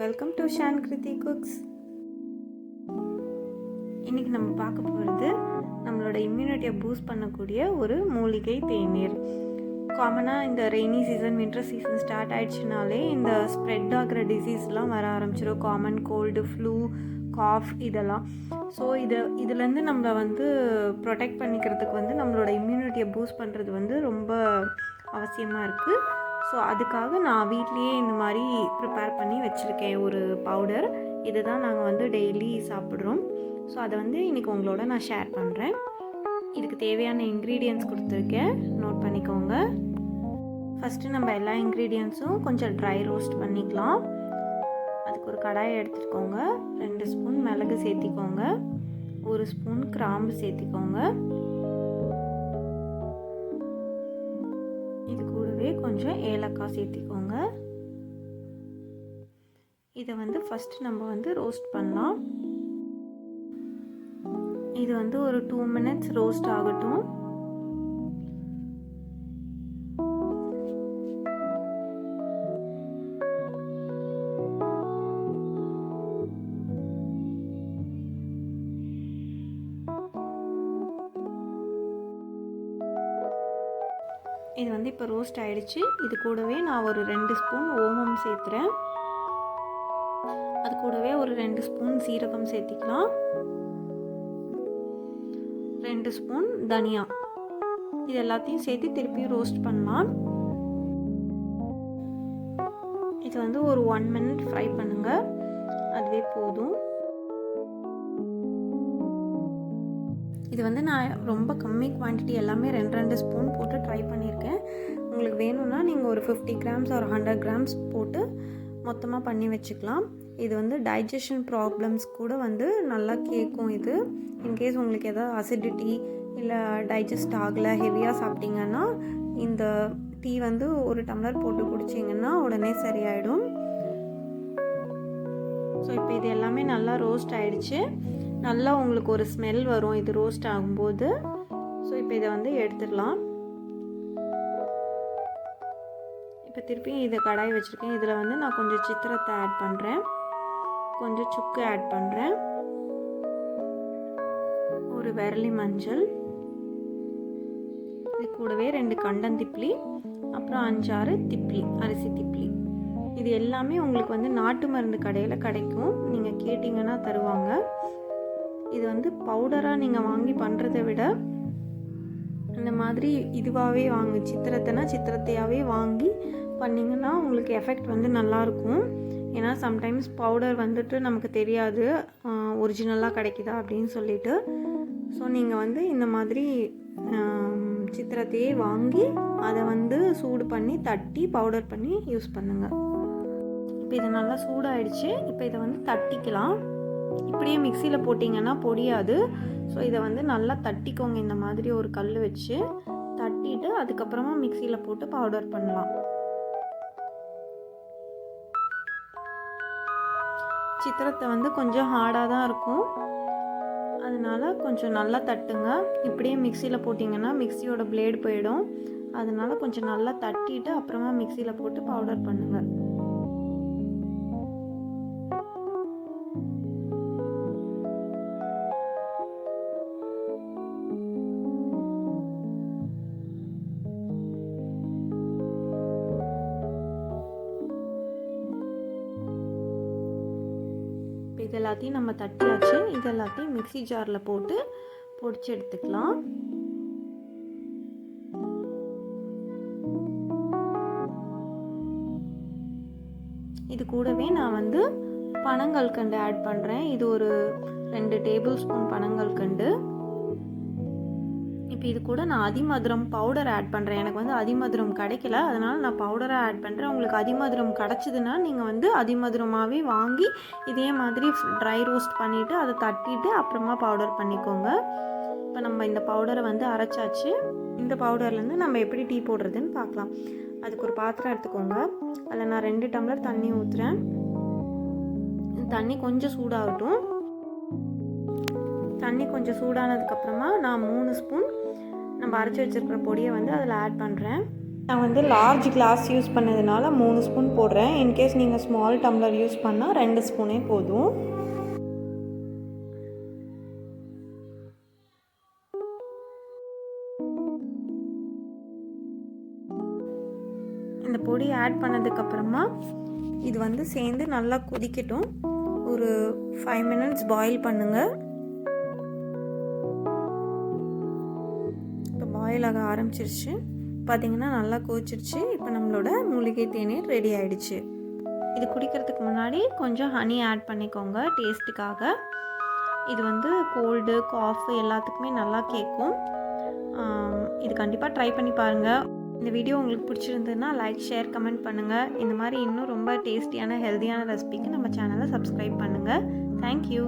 Welcome to Shan Kriti cooks. இன்றைக்கி நம்ம பார்க்க போகிறது நம்மளோட இம்யூனிட்டியை பூஸ்ட் பண்ணக்கூடிய ஒரு மூலிகை தேநீர். காமனாக இந்த rainy season, winter season start ஆகிடுச்சுனாலே இந்த ஸ்ப்ரெட் ஆகிற டிசீஸ்லாம் வர ஆரம்பிச்சிடும். காமன் கோல்டு, ஃப்ளூ, காஃப் இதெல்லாம். ஸோ இதுலேருந்து நம்மளை ப்ரொடெக்ட் பண்ணிக்கிறதுக்கு நம்மளோட இம்யூனிட்டியை பூஸ்ட் பண்ணுறது ரொம்ப அவசியமாக இருக்குது. ஸோ அதுக்காக நான் வீட்லேயே இந்த மாதிரி ப்ரிப்பேர் பண்ணி வச்சுருக்கேன் ஒரு பவுடர். இதை தான் நாங்கள் டெய்லி சாப்பிட்றோம். ஸோ அதை இன்றைக்கி உங்களோட நான் ஷேர் பண்ணுறேன். இதுக்கு தேவையான இன்க்ரீடியன்ட்ஸ் கொடுத்துருக்கேன், நோட் பண்ணிக்கோங்க. ஃபஸ்ட்டு நம்ம எல்லா இன்க்ரீடியன்ட்ஸும் கொஞ்சம் ட்ரை ரோஸ்ட் பண்ணிக்கலாம். அதுக்கு ஒரு கடாயை எடுத்துக்கோங்க. 2 ஸ்பூன் மிளகு சேர்த்திக்கோங்க, 1 ஸ்பூன் கிராம்பு சேர்த்திக்கோங்க. இது கூடவே கொஞ்சம் ஏலக்காய் சேர்த்திக்கோங்க. இதை ஃபஸ்ட்டு நம்ம ரோஸ்ட் பண்ணலாம். இது ஒரு 2 மினிட்ஸ் ரோஸ்ட் ஆகட்டும். இது இப்போ ரோஸ்ட் ஆகிடுச்சு. இது கூடவே நான் ஒரு 2 ஸ்பூன் ஓமம் சேர்த்துறேன். அது கூடவே ஒரு 2 ஸ்பூன் சீரகம் சேர்த்திக்கலாம், 2 ஸ்பூன் தனியா. இது எல்லாத்தையும் சேர்த்து திருப்பி ரோஸ்ட் பண்ணலாம். இது ஒரு 1 மினிட் ஃப்ரை பண்ணுங்கள், அதுவே போதும். இது நான் ரொம்ப கம்மி குவான்டிட்டி, எல்லாமே 2 ஸ்பூன் போட்டு ட்ரை பண்ணியிருக்கேன். உங்களுக்கு வேணும்னா நீங்கள் ஒரு 50 கிராம்ஸ் ஒரு 100 கிராம்ஸ் போட்டு மொத்தமாக பண்ணி வச்சுக்கலாம். இது டைஜஷன் ப்ராப்ளம்ஸ் கூட நல்லா கேட்கும். இது இன்கேஸ் உங்களுக்கு எதாவது அசிடிட்டி இல்லை டைஜஸ்ட் ஆகலை, ஹெவியாக சாப்பிட்டீங்கன்னா இந்த டீ ஒரு டம்ளர் போட்டு குடிச்சிங்கன்னா உடனே சரியாயிடும். ஸோ இப்போ இது எல்லாமே நல்லா ரோஸ்ட் ஆகிடுச்சு. நல்லா உங்களுக்கு ஒரு ஸ்மெல் வரும் இது ரோஸ்ட் ஆகும்போது. ஸோ இப்போ இதை எடுத்துடலாம். இப்போ திருப்பி இதை கடாய் வச்சுருக்கேன். இதில் நான் கொஞ்சம் சித்திரத்தை ஆட் பண்ணுறேன், கொஞ்சம் சுக்கு ஆட் பண்ணுறேன், ஒரு விரலி மஞ்சள், இது கூடவே 2 கண்டந்திப்பிலி, அப்புறம் 5-6 திப்ளி, அரிசி திப்ளி. இது எல்லாமே உங்களுக்கு நாட்டு மருந்து கடையில் கிடைக்கும், நீங்கள் கேட்டிங்கன்னா தருவாங்க. இது பவுடராக நீங்கள் வாங்கி பண்ணுறதை விட இந்த மாதிரி இதுவாகவே வாங்கி சித்திரத்தையாகவே வாங்கி பண்ணிங்கன்னா உங்களுக்கு எஃபெக்ட் நல்லாயிருக்கும். ஏன்னா சம்டைம்ஸ் பவுடர் நமக்கு தெரியாது ஒரிஜினலாக கிடைக்குதா அப்படின்னு சொல்லிட்டு. ஸோ நீங்கள் இந்த மாதிரி சித்திரத்தையே வாங்கி அதை சூடு பண்ணி தட்டி பவுடர் பண்ணி யூஸ் பண்ணுங்கள். இப்போ இது நல்லா சூடாயிடுச்சு. இப்போ இதை தட்டிக்கலாம். இப்படியே மிக்சியில் போட்டிங்கன்னா பொடியாது. ஸோ இதை நல்லா தட்டிக்கோங்க. இந்த மாதிரி ஒரு கல் வச்சு தட்டிட்டு அதுக்கப்புறமா மிக்சியில் போட்டு பவுடர் பண்ணலாம். சித்திரத்தை கொஞ்சம் ஹார்டாக தான் இருக்கும், அதனால கொஞ்சம் நல்லா தட்டுங்க. இப்படியே மிக்சியில் போட்டிங்கன்னா மிக்சியோட பிளேடு போயிடும். அதனால கொஞ்சம் நல்லா தட்டிட்டு அப்புறமா மிக்சியில் போட்டு பவுடர் பண்ணுங்கள். இது எல்லாத்தையும் நம்ம தட்டியாச்சு. இது எல்லாத்தையும் மிக்ஸி ஜாரில் போட்டு பொடிச்சு எடுத்துக்கலாம். இது கூடவே நான் பனங்கல்கண்டு ஆட் பண்ணுறேன். இது ஒரு 2 டேபிள் ஸ்பூன் பனங்கல்கண்டு. இப்போ இது கூட நான் அதிமதுரம் பவுடர் ஆட் பண்ணுறேன். எனக்கு அதிமதுரம் கிடைக்கல, அதனால் நான் பவுடராக ஆட் பண்ணுறேன். உங்களுக்கு அதிமதுரம் கிடச்சிதுன்னா நீங்கள் அதிமதுரமாகவே வாங்கி இதே மாதிரி ட்ரை ரோஸ்ட் பண்ணிவிட்டு அதை தட்டிட்டு அப்புறமா பவுடர் பண்ணிக்கோங்க. இப்போ நம்ம இந்த பவுடரை அரைச்சாச்சு. இந்த பவுடர்லேருந்து நம்ம எப்படி டீ போடுறதுன்னு பார்க்கலாம். அதுக்கு ஒரு பாத்திரம் எடுத்துக்கோங்க. அதில் நான் 2 டம்ளர் தண்ணி ஊற்றுறேன். தண்ணி கொஞ்சம் சூடாகட்டும். தண்ணி கொஞ்சம் சூடானதுக்கப்புறமா நான் 3 ஸ்பூன் நம்ம அரைச்சி வச்சுருக்கிற பொடியை அதில் ஆட் பண்ணுறேன். நான் வந்து லார்ஜ் கிளாஸ் யூஸ் பண்ணதுனால 3 ஸ்பூன் போடுறேன். இன்கேஸ் நீங்கள் ஸ்மால் டம்ளர் யூஸ் பண்ணால் 2 ஸ்பூனே போதும். இந்த பொடி ஆட் பண்ணதுக்கப்புறமா இது வந்து சேர்ந்து நல்லா கொதிக்கட்டும். ஒரு 5 மினிட்ஸ் பாயில் பண்ணுங்கள். இப்போ பாயில் ஆக ஆரம்பிச்சிருச்சு. பார்த்திங்கன்னா நல்லா கொதிச்சிருச்சு. இப்போ நம்மளோட மூலிகை தேநீர் ரெடி ஆகிடுச்சு. இது குடிக்கிறதுக்கு முன்னாடி கொஞ்சம் ஹனி ஆட் பண்ணிக்கோங்க டேஸ்ட்டுக்காக. இது வந்து கோல்டு காஃபு எல்லாத்துக்குமே நல்லா கேட்கும். இது கண்டிப்பாக ட்ரை பண்ணி பாருங்கள். இந்த வீடியோ உங்களுக்கு பிடிச்சிருந்ததுன்னா லைக், ஷேர், கமெண்ட் பண்ணுங்கள். இந்த மாதிரி இன்னும் ரொம்ப டேஸ்டியான ஹெல்த்தியான ரெசிபிக்கு நம்ம சேனலை சப்ஸ்கிரைப் பண்ணுங்கள். தேங்க்யூ.